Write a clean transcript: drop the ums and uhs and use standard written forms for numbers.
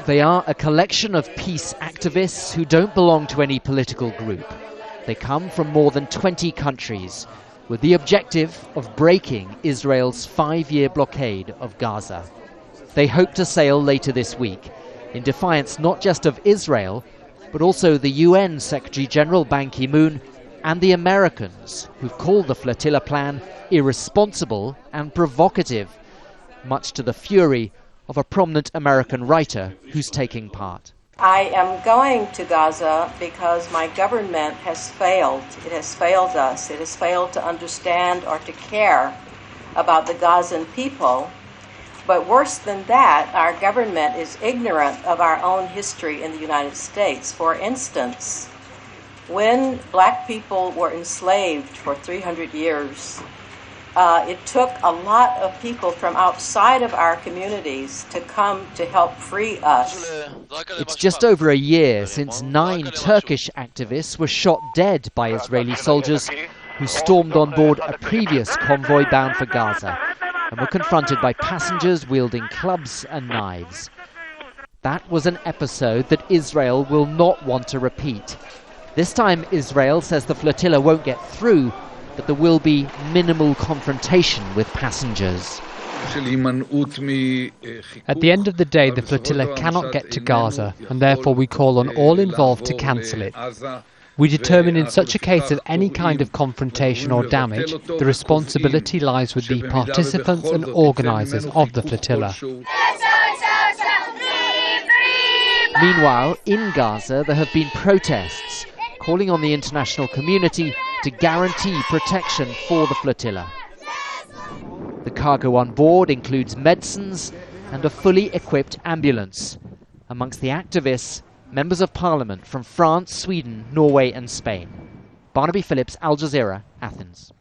They are a collection of peace activists who don't belong to any political group. They come from more than 20 countries with the objective of breaking Israel's 5-year blockade of Gaza. They hope to sail later this week in defiance not just of Israel, but also the UN Secretary-General Ban Ki-moon and the Americans, who've called the flotilla plan irresponsible and provocative, much to the fury of a prominent American writer who's taking part. I am going to Gaza because my government has failed. It has failed us. It has failed to understand or to care about the Gazan people. But worse than that, our government is ignorant of our own history in the United States. For instance, when black people were enslaved for 300 years, it took a lot of people from outside of our communities to come to help free us. It's just over a year since 9 Turkish activists were shot dead by Israeli soldiers who stormed on board a previous convoy bound for Gaza and were confronted by passengers wielding clubs and knives. That was an episode that Israel will not want to repeat. This time Israel says the flotilla won't get through, but there will be minimal confrontation with passengers. At the end of the day, the flotilla cannot get to Gaza, and therefore we call on all involved to cancel it. We determine in such a case of any kind of confrontation or damage, the responsibility lies with the participants and organisers of the flotilla. Meanwhile, in Gaza, there have been protests calling on the international community to guarantee protection for the flotilla. The cargo on board includes medicines and a fully equipped ambulance. Amongst the activists, members of parliament from France, Sweden, Norway and Spain. Barnaby, Al Jazeera, Athens.